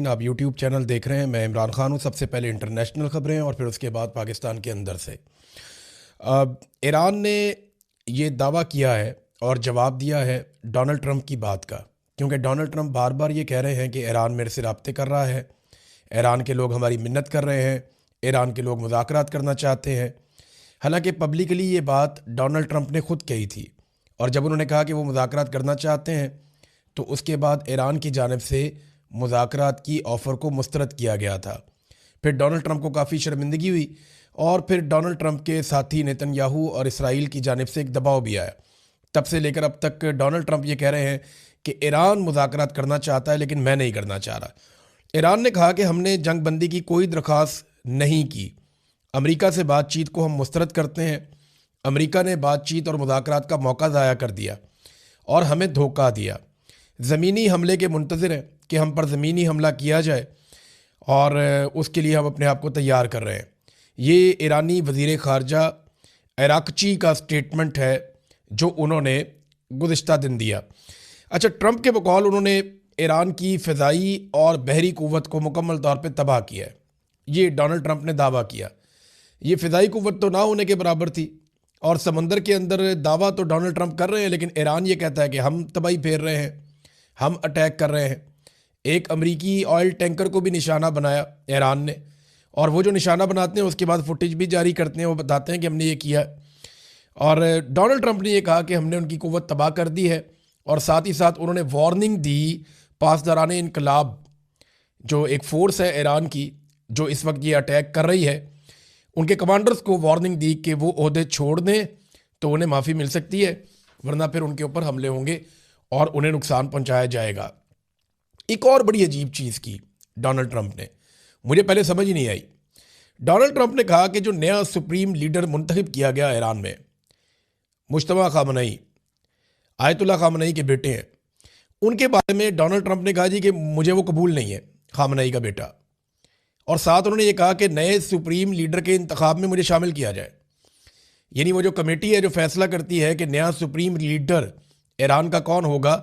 आप YouTube channel देख रहे हैं। मैं इमरान खान हूँ। सबसे पहले इंटरनेशनल खबरें और फिर उसके बाद पाकिस्तान के अंदर से। ईरान ने ये दावा किया है और जवाब दिया है डोनाल्ड ट्रंप की बात का, क्योंकि डोनाल्ड ट्रंप बार बार ये कह रहे हैं कि ईरान मेरे से राब्ते कर रहा है, ईरान के लोग हमारी मिन्नत कर रहे हैं, ईरान के लोग मुज़ाकरात करना चाहते हैं। हालांकि पब्लिकली ये बात डोनाल्ड ट्रंप ने खुद कही थी, और जब उन्होंने कहा कि वो मुज़ाकरात करना चाहते हैं तो उसके बाद ईरान की जानिब से मुज़ाकरात की ऑफ़र को मुस्तरद किया गया था। फिर डोनाल्ड ट्रंप को काफ़ी शर्मिंदगी हुई और फिर डोनाल्ड ट्रंप के साथी नेतन्याहू और इसराइल की जानिब से एक दबाव भी आया। तब से लेकर अब तक डोनाल्ड ट्रंप ये कह रहे हैं कि ईरान मुज़ाकरात करना चाहता है लेकिन मैं नहीं करना चाह रहा। ईरान ने कहा कि हमने जंग बंदी की कोई दरख्वास्त नहीं की, अमेरिका से बातचीत को हम मुस्तरद करते हैं। अमेरिका ने बातचीत और मुज़ाकरात का मौका ज़ाया कर दिया और हमें धोखा दिया। ज़मीनी हमले के मुंतज़िर हैं कि हम पर ज़मीनी हमला किया जाए और उसके लिए हम अपने आप को तैयार कर रहे हैं। ये ईरानी वज़ीर ख़ारजा अराक़ची का स्टेटमेंट है जो उन्होंने गुज़िश्ता दिन दिया। अच्छा, ट्रंप के बकौल उन्होंने ईरान की फ़िज़ाई और बहरी क़ुव्वत को मुकम्मल तौर पे तबाह किया है। ये डोनाल्ड ट्रंप ने दावा किया। ये फ़िज़ाई क़ुव्वत तो ना होने के बराबर थी, और समंदर के अंदर दावा तो डोनाल्ड ट्रंप कर रहे हैं, लेकिन ईरान ये कहता है कि हम तबाही फेर रहे हैं, हम अटैक कर रहे हैं। एक अमरीकी ऑयल टैंकर को भी निशाना बनाया ईरान ने, और वो जो निशाना बनाते हैं उसके बाद फुटेज भी जारी करते हैं, वो बताते हैं कि हमने ये किया। और डोनाल्ड ट्रंप ने ये कहा कि हमने उनकी कुव्वत तबाह कर दी है, और साथ ही साथ उन्होंने वार्निंग दी पासदारान इनकलाब, जो एक फ़ोर्स है ईरान की जो इस वक्त ये अटैक कर रही है, उनके कमांडर्स को वार्निंग दी कि वो ओहदे छोड़ दें तो उन्हें माफ़ी मिल सकती है, वरना फिर उनके ऊपर हमले होंगे और उन्हें नुकसान पहुंचाया जाएगा। एक और बड़ी अजीब चीज़ की डोनाल्ड ट्रंप ने, मुझे पहले समझ ही नहीं आई। डोनाल्ड ट्रंप ने कहा कि जो नया सुप्रीम लीडर मुंतखब किया गया ईरान में, मुश्तबा खामनई, आयतुल्ला खामनई के बेटे हैं, उनके बारे में डोनाल्ड ट्रंप ने कहा जी कि मुझे वो कबूल नहीं है, खामनई का बेटा। और साथ उन्होंने ये कहा कि नए सुप्रीम लीडर के इंतखाब में मुझे शामिल किया जाए। यानी वो जो कमेटी है जो फैसला करती है कि नया सुप्रीम लीडर ईरान का कौन होगा,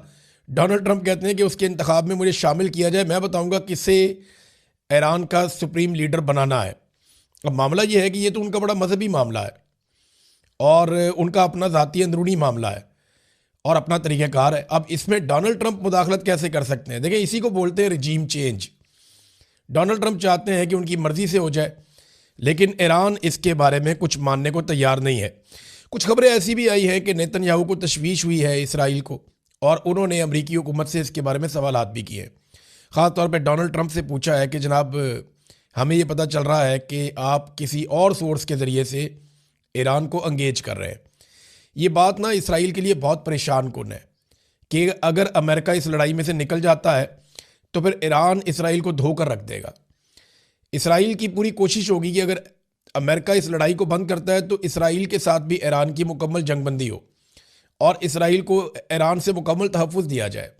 डोनाल्ड ट्रंप कहते हैं कि उसके इंतखाब में मुझे शामिल किया जाए, मैं बताऊंगा किसे ईरान का सुप्रीम लीडर बनाना है। अब मामला ये है कि ये तो उनका बड़ा मजहबी मामला है और उनका अपना ज़ाती अंदरूनी मामला है और अपना तरीक़ाकार है। अब इसमें डोनाल्ड ट्रंप मुदाखलत कैसे कर सकते हैं? देखिए, इसी को बोलते हैं रिजीम चेंज। डोनाल्ड ट्रंप चाहते हैं कि उनकी मर्ज़ी से हो जाए, लेकिन ईरान इसके बारे में कुछ मानने को तैयार नहीं है। कुछ खबरें ऐसी भी आई हैं कि नेतन्याहू को तशवीश हुई है इसराइल को, और उन्होंने अमरीकी हुकूमत से इसके बारे में सवालात भी किए। ख़ास तौर पे डोनाल्ड ट्रंप से पूछा है कि जनाब, हमें ये पता चल रहा है कि आप किसी और सोर्स के ज़रिए से ईरान को अंगेज कर रहे हैं। ये बात ना इसराइल के लिए बहुत परेशान कुन है कि अगर अमेरिका इस लड़ाई में से निकल जाता है तो फिर ईरान इसराइल को धोकर रख देगा। इसराइल की पूरी कोशिश होगी कि अगर अमेरिका इस लड़ाई को बंद करता है तो इसराइल के साथ भी ईरान की मुकम्मल जंगबंदी हो और इसराइल को ईरान से मुकम्मल तहफ़्फ़ुज़ दिया जाए।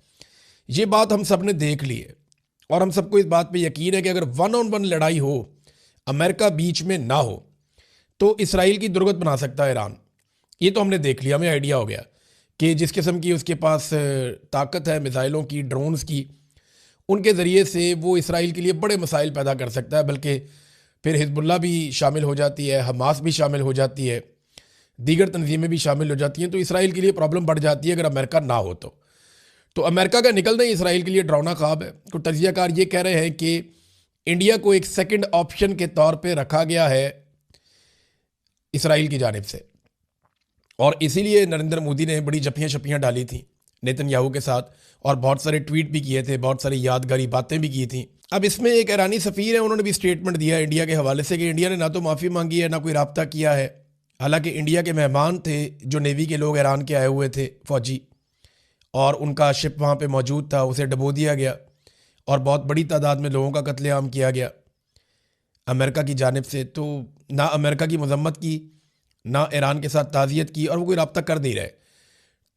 ये बात हम सब ने देख ली है और हम सबको इस बात पे यकीन है कि अगर 1-on-1 लड़ाई हो, अमेरिका बीच में ना हो, तो इसराइल की दुर्गत बना सकता है ईरान। ये तो हमने देख लिया, हमें आइडिया हो गया कि जिस किस्म की उसके पास ताकत है मिसाइलों की, ड्रोन्स की, उनके ज़रिए से वो इसराइल के लिए बड़े मसाइल पैदा कर सकता है। बल्कि फिर हिजबुल्लाह भी शामिल हो जाती है, हमास भी शामिल हो जाती है, दीगर तंजीमें भी शामिल हो जाती हैं, तो इसराइल के लिए प्रॉब्लम बढ़ जाती है अगर अमेरिका ना हो तो अमेरिका का निकलना ही इसराइल के लिए डरावना ख्वाब है। कुछ तजियाकार ये कह रहे हैं कि इंडिया को एक सेकंड ऑप्शन के तौर पे रखा गया है इसराइल की जानिब से, और इसीलिए नरेंद्र मोदी ने बड़ी जपियाँ शपियाँ डाली थी नेतन्याहू के साथ और बहुत सारे ट्वीट भी किए थे, बहुत सारी यादगारी बातें भी की थी। अब इसमें एक ईरानी सफ़ीर है, उन्होंने भी स्टेटमेंट दिया इंडिया के हवाले से कि इंडिया ने ना तो माफ़ी मांगी है, ना कोई रब्ता किया है। हालांकि इंडिया के मेहमान थे जो नेवी के लोग ईरान के आए हुए थे फ़ौजी, और उनका शिप वहाँ पे मौजूद था, उसे डबो दिया गया और बहुत बड़ी तादाद में लोगों का कत्लेआम किया गया अमेरिका की जानिब से। तो ना अमेरिका की मजम्मत की, ना ईरान के साथ ताज़ियत की, और वो कोई रब्ता कर नहीं रहे।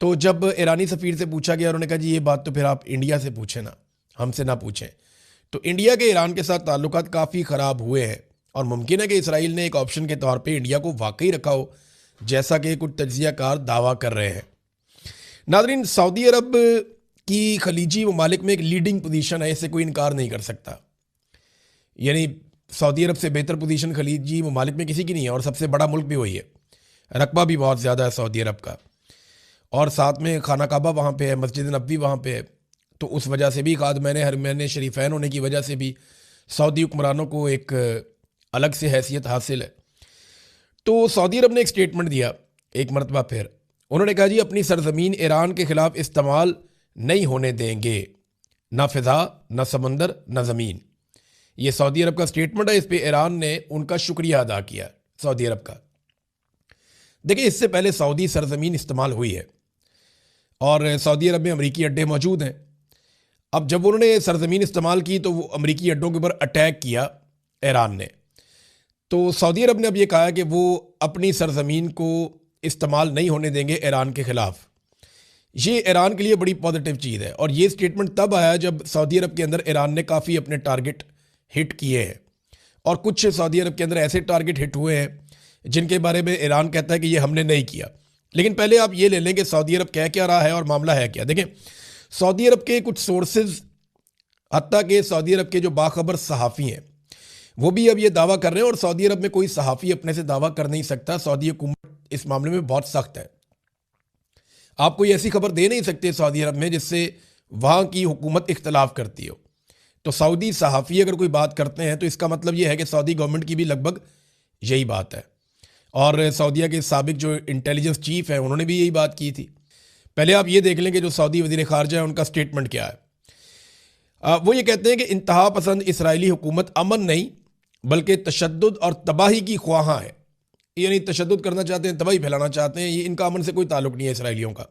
तो जब ईरानी सफ़ीर से पूछा गया, उन्होंने कहा जी ये बात तो फिर आप इंडिया से पूछें ना, हमसे ना पूछें। तो इंडिया के ईरान के साथ ताल्लुकात काफ़ी ख़राब हुए हैं और मुमकिन है कि इसराइल ने एक ऑप्शन के तौर पे इंडिया को वाकई रखा हो, जैसा कि कुछ तज्ज़ियाकार दावा कर रहे हैं। नाज़रीन, सऊदी अरब कि खलीजी ममालिक में एक लीडिंग पोजीशन है, इससे कोई इनकार नहीं कर सकता। यानी सऊदी अरब से बेहतर पोजीशन खलीजी ममालिक में किसी की नहीं है, और सबसे बड़ा मुल्क भी वही है, रकबा भी बहुत ज़्यादा है सऊदी अरब का, और साथ में खाना काबा वहाँ पे है, मस्जिद नबवी वहाँ पे है। तो उस वजह से भी खादमैन हरमैन शरीफैन होने की वजह से भी सऊदी हुक्मरानों को एक अलग से हैसियत हासिल है। तो सऊदी अरब ने एक स्टेटमेंट दिया एक मरतबा फिर, उन्होंने कहा जी अपनी सरजमीन ईरान के ख़िलाफ़ इस्तेमाल नहीं होने देंगे, ना फ़िज़ा ना समंदर ना ज़मीन। ये सऊदी अरब का स्टेटमेंट है, इस पर ईरान ने उनका शुक्रिया अदा किया सऊदी अरब का। देखिए, इससे पहले सऊदी सरजमीन इस्तेमाल हुई है और सऊदी अरब में अमरीकी अड्डे मौजूद हैं। अब जब उन्होंने सरजमीन इस्तेमाल की तो वो अमरीकी अड्डों के ऊपर अटैक किया ईरान ने। तो सऊदी अरब ने अब ये कहा है कि वो अपनी सरजमीन को इस्तेमाल नहीं होने देंगे ईरान के ख़िलाफ़। ये ईरान के लिए बड़ी पॉजिटिव चीज़ है, और ये स्टेटमेंट तब आया जब सऊदी अरब के अंदर ईरान ने काफ़ी अपने टारगेट हिट किए हैं, और कुछ सऊदी अरब के अंदर ऐसे टारगेट हिट हुए हैं जिनके बारे में ईरान कहता है कि ये हमने नहीं किया। लेकिन पहले आप ये ले लें कि सऊदी अरब कह क्या रहा है और मामला है क्या। देखें, सऊदी अरब के कुछ सोर्सेज, हत्ता कि सऊदी अरब के जो बाखबर सहाफ़ी हैं, वो भी अब ये दावा कर रहे हैं, और सऊदी अरब में कोई सहाफ़ी अपने से दावा कर नहीं सकता। सऊदी हुकूमत इस मामले में बहुत सख्त है। आप कोई ऐसी खबर दे नहीं सकते सऊदी अरब में जिससे वहाँ की हुकूमत इख्तलाफ करती हो। तो सऊदी सहाफ़ी अगर कोई बात करते हैं तो इसका मतलब ये है कि सऊदी गवर्नमेंट की भी लगभग यही बात है। और सऊदीया के साबिक जो इंटेलिजेंस चीफ हैं उन्होंने भी यही बात की थी। पहले आप ये देख लें कि जो सऊदी वज़ीर ख़ारजा है उनका स्टेटमेंट क्या है। वो ये कहते हैं कि इंतहा पसंद इसराइली हुकूमत अमन नहीं बल्कि तशद्दुद और तबाही की ख्वाहां है। यानी तशद्दुद करना चाहते हैं, तबाही फैलाना चाहते हैं। ये इनका अमन से कोई ताल्लुक़ नहीं है इसराइलियों का।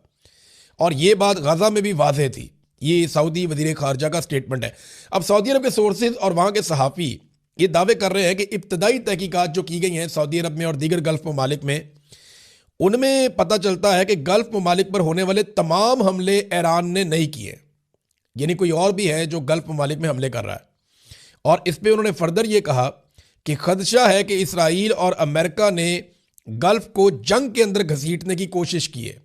और ये बात गाज़ा में भी वाज़ेह थी। ये सऊदी वज़ीर ख़ारजा का स्टेटमेंट है। अब सऊदी अरब के सोर्सेज और वहाँ के सहाफ़ी ये दावे कर रहे हैं कि इब्तदाई तहकीकात जो की गई हैं सऊदी अरब में और दीगर गल्फ़ ममालिक में, उनमें पता चलता है कि गल्फ़ ममालिक पर होने वाले तमाम हमले ईरान ने नहीं किए। यानी कोई और भी है जो गल्फ़ ममालिक में हमले कर रहा है। और इस पर उन्होंने फर्दर ये कहा कि खदशा है कि इसराइल और अमेरिका ने गल्फ़ को जंग के अंदर घसीटने की कोशिश की है।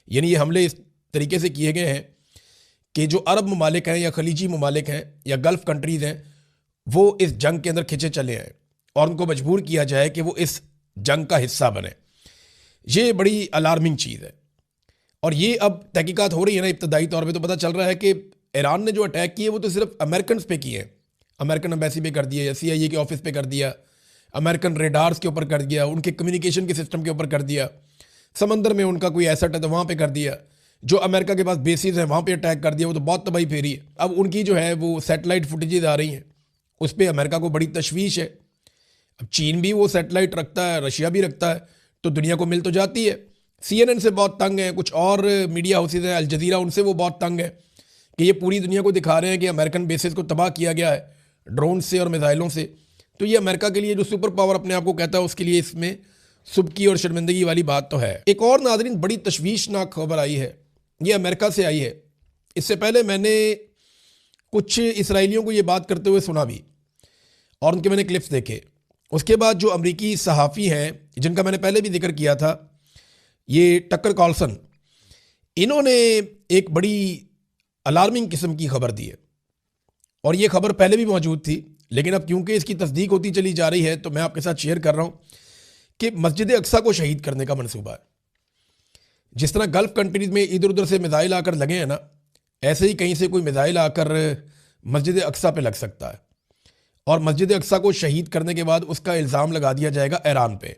यानी ये हमले इस तरीके से किए गए हैं कि जो अरब ममालिक हैं या खलीजी ममालिक हैं या गल्फ़ कंट्रीज़ हैं वो इस जंग के अंदर खिंचे चले आए और उनको मजबूर किया जाए कि वो इस जंग का हिस्सा बने। ये बड़ी अलार्मिंग चीज़ है। और ये अब तहकीकात हो रही है ना, इब्तदाई तौर पे तो पता चल रहा है कि ईरान ने जो अटैक किए वो तो सिर्फ अमेरिकन पे किए हैं। अमेरिकन एम्बेसी पे कर दिया, CIA के ऑफिस पे कर दिया, अमेरिकन रेडार्स के ऊपर कर दिया, उनके कम्युनिकेशन के सिस्टम के ऊपर कर दिया, समंदर में उनका कोई एसेट है तो वहाँ पे कर दिया, जो अमेरिका के पास बेसिस हैं वहाँ पे अटैक कर दिया। वो तो बहुत तबाही फेरी है। अब उनकी जो है वो सैटेलाइट फुटेजेज आ रही हैं, उस पर अमेरिका को बड़ी तशवीश है। अब चीन भी वो सैटेलाइट रखता है, रशिया भी रखता है, तो दुनिया को मिल तो जाती है। CNN से बहुत तंग है, कुछ और मीडिया हाउसेज हैं, अल जज़ीरा, उनसे वो बहुत तंग है कि ये पूरी दुनिया को दिखा रहे हैं कि अमेरिकन बेसिस को तबाह किया गया है ड्रोन से और मिसाइलों से। तो ये अमेरिका के लिए जो सुपर पावर अपने आप को कहता है उसके लिए इसमें सुबकी और शर्मिंदगी वाली बात तो है। एक और नाज़रीन बड़ी तशवीशनाक खबर आई है, ये अमेरिका से आई है। इससे पहले मैंने कुछ इसराइलियों को ये बात करते हुए सुना भी और उनके मैंने क्लिप्स देखे। उसके बाद जो अमरीकी सहाफ़ी हैं जिनका मैंने पहले भी जिक्र किया था, ये टक्कर कार्लसन, इन्होंने एक बड़ी अलार्मिंग किस्म की खबर दी है। और ये खबर पहले भी मौजूद थी, लेकिन अब क्योंकि इसकी तस्दीक होती चली जा रही है तो मैं आपके साथ शेयर कर रहा हूँ कि मस्जिद अक्सा को शहीद करने का मंसूबा है। जिस तरह गल्फ़ कंट्रीज़ में इधर उधर से मिसाइल आकर लगे हैं ना, ऐसे ही कहीं से कोई मिसाइल आकर मस्जिद अक्सा पे लग सकता है और मस्जिद अक्सा को शहीद करने के बाद उसका इल्ज़ाम लगा दिया जाएगा ईरान पे,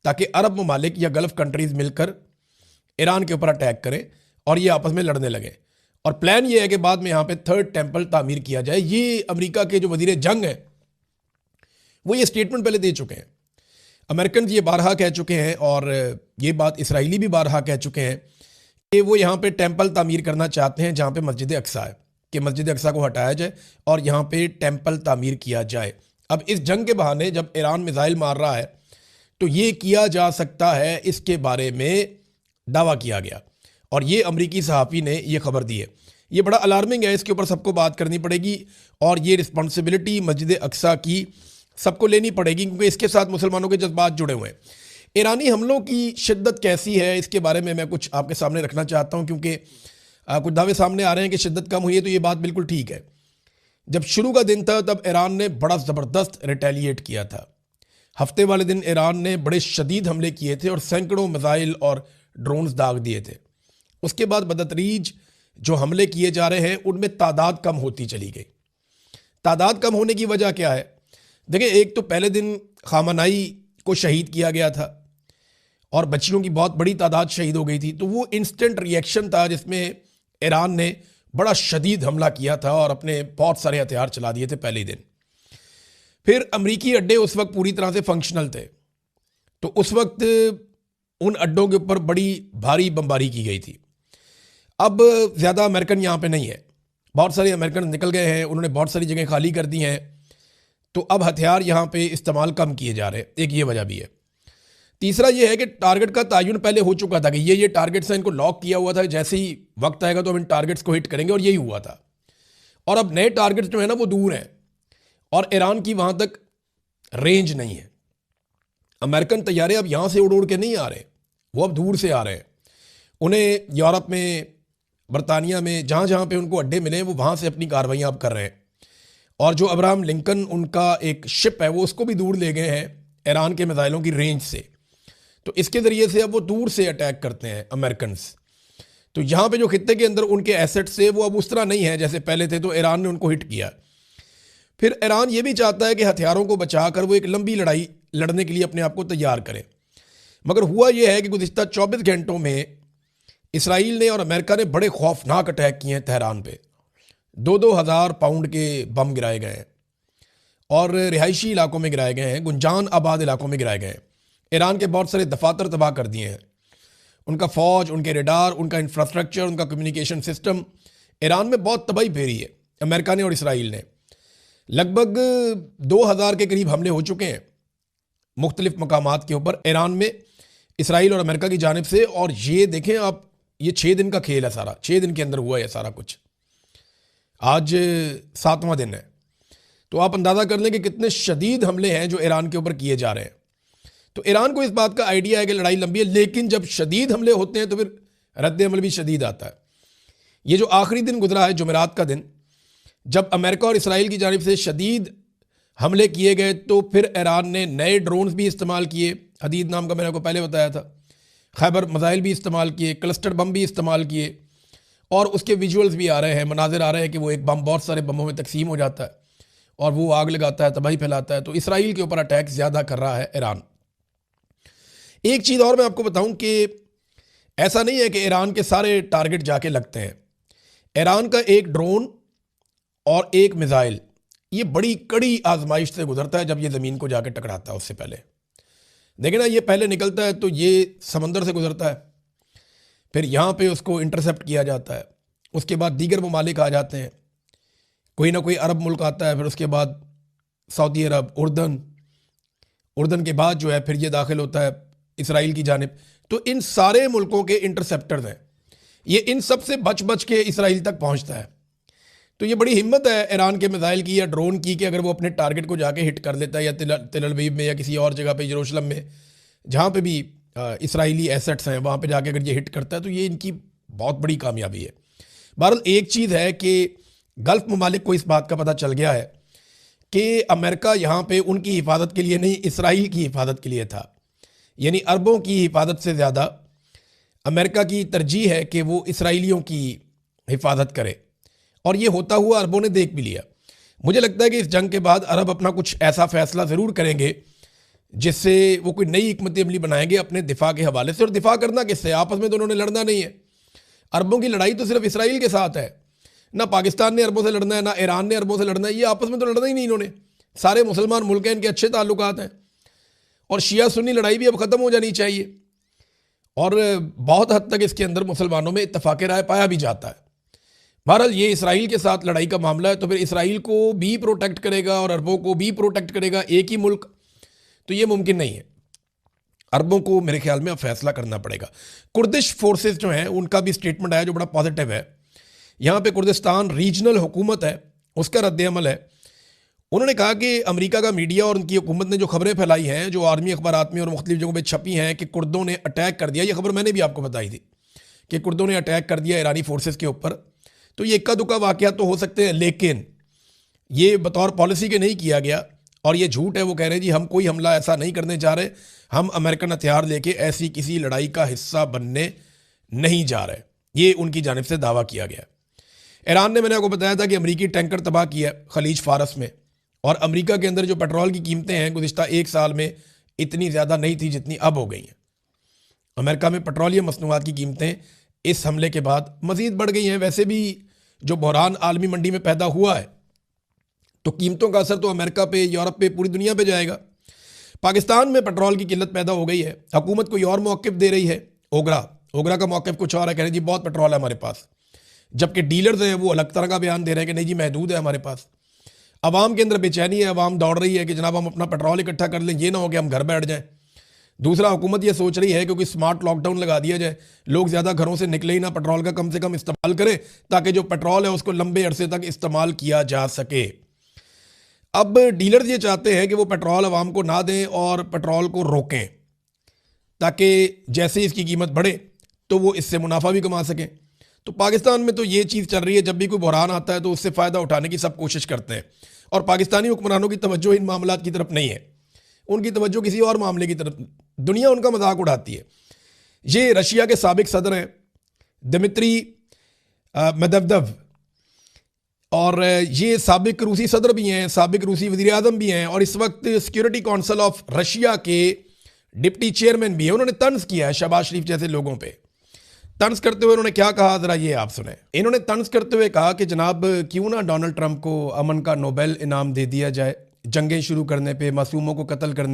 ताकि अरब ममालिक या गल्फ़ कंट्रीज़ मिलकर ईरान के ऊपर अटैक करें और ये आपस में लड़ने लगे। और प्लान ये है कि बाद में यहाँ पे थर्ड टेम्पल तामीर किया जाए। ये अमेरिका के जो वज़ीर जंग हैं वो ये स्टेटमेंट पहले दे चुके हैं। अमेरिकन ये बारहा कह चुके हैं और ये बात इसराइली भी बारहा कह चुके हैं कि वो यहाँ पे टेम्पल तामीर करना चाहते हैं जहाँ पे मस्जिद अक्सा है, कि मस्जिद अक्सा को हटाया जाए और यहाँ पे टेम्पल तामीर किया जाए। अब इस जंग के बहाने जब ईरान मिसाइल मार रहा है तो ये किया जा सकता है, इसके बारे में दावा किया गया और ये अमरीकी सहाफ़ी ने ये खबर दी है। ये बड़ा अलार्मिंग है, इसके ऊपर सबको बात करनी पड़ेगी और ये रिस्पॉन्सिबिलिटी मस्जिद अक्सा की सबको लेनी पड़ेगी क्योंकि इसके साथ मुसलमानों के जज्बात जुड़े हुए हैं। ईरानी हमलों की शिद्दत कैसी है इसके बारे में मैं कुछ आपके सामने रखना चाहता हूँ, क्योंकि कुछ दावे सामने आ रहे हैं कि शिद्दत कम हुई है, तो ये बात बिल्कुल ठीक है। जब शुरू का दिन था तब ईरान ने बड़ा ज़बरदस्त रिटेलिएट किया था। हफ्ते वाले दिन ईरान ने बड़े शदीद हमले किए थे और सैकड़ों मिसाइल और ड्रोन्स दाग दिए थे। उसके बाद बदतरीज जो हमले किए जा रहे हैं उनमें तादाद कम होती चली गई। तादाद कम होने की वजह क्या है? देखिए, एक तो पहले दिन खामनाई को शहीद किया गया था और बच्चियों की बहुत बड़ी तादाद शहीद हो गई थी, तो वो इंस्टेंट रिएक्शन था जिसमें ईरान ने बड़ा शदीद हमला किया था और अपने बहुत सारे हथियार चला दिए थे पहले ही दिन। फिर अमरीकी अड्डे उस वक्त पूरी तरह से फंक्शनल थे, तो उस वक्त उन अड्डों के ऊपर बड़ी भारी बमबारी की गई थी। अब ज़्यादा अमेरिकन यहाँ पे नहीं है, बहुत सारे अमेरिकन निकल गए हैं, उन्होंने बहुत सारी जगह खाली कर दी हैं, तो अब हथियार यहाँ पे इस्तेमाल कम किए जा रहे हैं। एक ये वजह भी है। तीसरा ये है कि टारगेट का तयन पहले हो चुका था कि ये टारगेट्स हैं, इनको लॉक किया हुआ था, जैसे ही वक्त आएगा तो हम इन टारगेट्स को हिट करेंगे, और यही हुआ था। और अब नए टारगेट्स जो है ना वो दूर हैं और ईरान की वहाँ तक रेंज नहीं है। अमेरिकन तैयारे अब यहाँ से उड़ उड़ के नहीं आ रहे, वो अब दूर से आ रहे हैं। उन्हें यूरोप में, बरतानिया में, जहाँ जहाँ पे उनको अड्डे मिले वो वहाँ से अपनी कार्रवाइयाँ अब कर रहे हैं। और जो अब्राहम लिंकन उनका एक शिप है वो उसको भी दूर ले गए हैं ईरान के मिसाइलों की रेंज से, तो इसके ज़रिए से अब वो दूर से अटैक करते हैं अमेरिकन। तो यहाँ पे जो खित्ते के अंदर उनके एसेट्स थे वो अब उस तरह नहीं है जैसे पहले थे, तो ईरान ने उनको हिट किया। फिर ईरान ये भी चाहता है कि हथियारों को बचाकर वो एक लंबी लड़ाई लड़ने के लिए अपने आप को तैयार करें। मगर हुआ यह है कि गुज़िश्ता 24 घंटों में इसराइल ने और अमेरिका ने बड़े खौफनाक अटैक किए हैं तेहरान पे। 2-2 हज़ार पाउंड के बम गिराए गए हैं और रिहायशी इलाकों में गिराए गए हैं, गुंजान आबाद इलाकों में गिराए गए हैं। ईरान के बहुत सारे दफातर तबाह कर दिए हैं, उनका फ़ौज, उनके रेडार, उनका इंफ्रास्ट्रक्चर, उनका कम्युनिकेशन सिस्टम। ईरान में बहुत तबाही फेरी है अमेरिका ने और इसराइल ने। लगभग 2000 के करीब हमले हो चुके हैं मुख्तलिफ मकामात के ऊपर ईरान में, इसराइल और अमेरिका की जानिब से। और ये देखें आप, ये 6 दिन का खेल है सारा, 6 दिन के अंदर हुआ है सारा कुछ। आज 7वां दिन है, तो आप अंदाज़ा कर लें कि कितने शदीद हमले हैं जो ईरान के ऊपर किए जा रहे हैं। तो ईरान को इस बात का आइडिया है कि लड़ाई लंबी है, लेकिन जब शदीद हमले होते हैं तो फिर रद्द अमल भी शदीद आता है। ये जो आखिरी दिन गुजरा है, जुमेरात का दिन, जब अमेरिका और इसराइल की जानिब से शदीद हमले किए गए, तो फिर ईरान ने नए ड्रोन्स भी इस्तेमाल किए। हदीद नाम का मैंने आपको पहले बताया था। खैबर मिसाइल भी इस्तेमाल किए, क्लस्टर बम भी इस्तेमाल किए, और उसके विजुअल्स भी आ रहे हैं, मनाजिर आ रहे हैं कि वो एक बम बहुत सारे बमों में तकसीम हो जाता है और वो आग लगाता है, तबाही फैलाता है। तो इसराइल के ऊपर अटैक ज़्यादा कर रहा है ईरान। एक चीज़ और मैं आपको बताऊं कि ऐसा नहीं है कि ईरान के सारे टारगेट जाके लगते हैं। ईरान का एक ड्रोन और एक मिसाइल ये बड़ी कड़ी आजमाइश से गुजरता है जब ये ज़मीन को जाके टकराता है। उससे पहले देखें ना, ये पहले निकलता है तो ये समंदर से गुजरता है, फिर यहाँ पे उसको इंटरसेप्ट किया जाता है, उसके बाद दीगर ममालिक आ जाते हैं, कोई ना कोई अरब मुल्क आता है, फिर उसके बाद सऊदी अरब, उर्दन के बाद जो है फिर ये दाखिल होता है इसराइल की जानिब। तो इन सारे मुल्कों के इंटरसेप्टर्स हैं, ये इन सब से बच बच के इसराइल तक पहुँचता है। तो ये बड़ी हिम्मत है ईरान के मिसाइल की या ड्रोन की कि अगर वो अपने टारगेट को जाके हिट कर लेता है, या तेल अवीव में या किसी और जगह पे, यरूशलेम में, जहाँ पे भी इसराइली एसेट्स हैं, वहाँ पे जाके अगर ये हिट करता है तो ये इनकी बहुत बड़ी कामयाबी है। बहरहाल एक चीज़ है कि गल्फ़ ममालिक को इस बात का पता चल गया है कि अमेरिका यहाँ पे उनकी हिफाजत के लिए नहीं, इसराइल की हिफाजत के लिए था। यानी अरबों की हिफाजत से ज़्यादा अमेरिका की तरजीह है कि वो इसराइलियों की हिफाजत करे, और ये होता हुआ अरबों ने देख भी लिया। मुझे लगता है कि इस जंग के बाद अरब अपना कुछ ऐसा फैसला ज़रूर करेंगे जिससे वो कोई नई हिकमत अमली बनाएंगे अपने दिफा के हवाले से। और दिफा करना किससे? आपस में तो उन्होंने लड़ना नहीं है। अरबों की लड़ाई तो सिर्फ इसराइल के साथ है, ना पाकिस्तान ने अरबों से लड़ना है, ना ईरान ने अरबों से लड़ना है। ये आपस में तो लड़ना ही नहीं इन्होंने। सारे मुसलमान मुल्क हैं, इनके अच्छे ताल्लुकात हैं, और शिया सुन्नी लड़ाई भी अब ख़त्म हो जानी चाहिए। और बहुत हद तक इसके अंदर मुसलमानों में इत्तफाक़ राय पाया भी जाता है। बहरहाल ये इसराइल के साथ लड़ाई का मामला है, तो फिर इसराइल को भी प्रोटेक्ट करेगा और अरबों को भी प्रोटेक्ट करेगा एक ही मुल्क, तो ये मुमकिन नहीं है। अरबों को मेरे ख्याल में अब फैसला करना पड़ेगा। कुर्दिश फोर्सेस जो हैं उनका भी स्टेटमेंट आया जो बड़ा पॉजिटिव है। यहाँ पे कुर्दिस्तान रीजनल हुकूमत है, उसका रद्द-ए-अमल है। उन्होंने कहा कि अमेरिका का मीडिया और उनकी हुकूमत ने जो खबरें फैलाई हैं, जो आर्मी अखबारात में और मुख्तलिफ जगहों पर छपी हैं कि कुर्दों ने अटैक कर दिया, ये खबर मैंने भी आपको बताई थी कि कुर्दों ने अटैक कर दिया ईरानी फोर्सेस के ऊपर, तो ये इक्का दुक्का वाक़या तो हो सकते हैं, लेकिन ये बतौर पॉलिसी के नहीं किया गया और ये झूठ है। वो कह रहे हैं जी हम कोई हमला ऐसा नहीं करने जा रहे, हम अमेरिकन हथियार लेके ऐसी किसी लड़ाई का हिस्सा बनने नहीं जा रहे, ये उनकी जानिब से दावा किया गया। ईरान ने, मैंने आपको बताया था कि अमरीकी टैंकर तबाह किया खलीज फारस में, और अमरीका के अंदर जो पेट्रोल की कीमतें हैं गुज़िश्ता एक साल में इतनी ज़्यादा नहीं थी जितनी अब हो गई हैं। अमेरिका में पेट्रोलियम मसनूआत की कीमतें इस हमले के बाद मज़ीद बढ़ गई हैं। वैसे भी जो बहरान आलमी मंडी में पैदा हुआ है तो कीमतों का असर तो अमेरिका पे, यूरोप पे, पूरी दुनिया पे जाएगा। पाकिस्तान में पेट्रोल की किल्लत पैदा हो गई है, हुकूमत कोई और मौक़िफ़ दे रही है। ओगरा का मौक़िफ़ कुछ और है, कह रहे जी बहुत पेट्रोल है हमारे पास, जबकि डीलर्स हैं वो अलग तरह का बयान दे रहे हैं कि नहीं जी महदूद है हमारे पास। अवाम के अंदर बेचैनी है, अवाम दौड़ रही है कि जनाब हम अपना पेट्रोल इकट्ठा कर लें, ये ना हो कि हम घर बैठ जाएं। दूसरा, हुकूमत ये सोच रही है क्योंकि स्मार्ट लॉकडाउन लगा दिया जाए, लोग ज़्यादा घरों से निकले ही ना, पेट्रोल का कम से कम इस्तेमाल करें ताकि जो पेट्रोल है उसको लंबे अरसे तक इस्तेमाल किया जा सके। अब डीलर्स ये चाहते हैं कि वो पेट्रोल अवाम को ना दें और पेट्रोल को रोकें, ताकि जैसे इसकी कीमत बढ़े तो वो इससे मुनाफा भी कमा सकें। तो पाकिस्तान में तो ये चीज़ चल रही है, जब भी कोई बहरान आता है तो उससे फ़ायदा उठाने की सब कोशिश करते हैं, और पाकिस्तानी हुक्मरानों की तवज्जो इन मामलात की तरफ नहीं है, उनकी तवज्जो किसी और मामले की तरफ, दुनिया उनका मजाक उड़ाती है। ये रशिया के साबिक सदर हैं दिमित्री मेदवेदेव, और ये साबिक रूसी सदर भी हैं, साबिक रूसी वज़ीर आज़म भी हैं, और इस वक्त सिक्योरिटी काउंसिल ऑफ रशिया के डिप्टी चेयरमैन भी है। उन्होंने तंज किया है शहबाज शरीफ जैसे लोगों पे। तंज करते हुए उन्होंने क्या कहा, जरा ये आप सुने। इन्होंने तंज करते हुए कहा कि जनाब क्यों ना डोनाल्ड ट्रंप को अमन का नोबेल इनाम दे दिया जाए, जंगें शुरू करने पे, मासूमों को कत्ल करने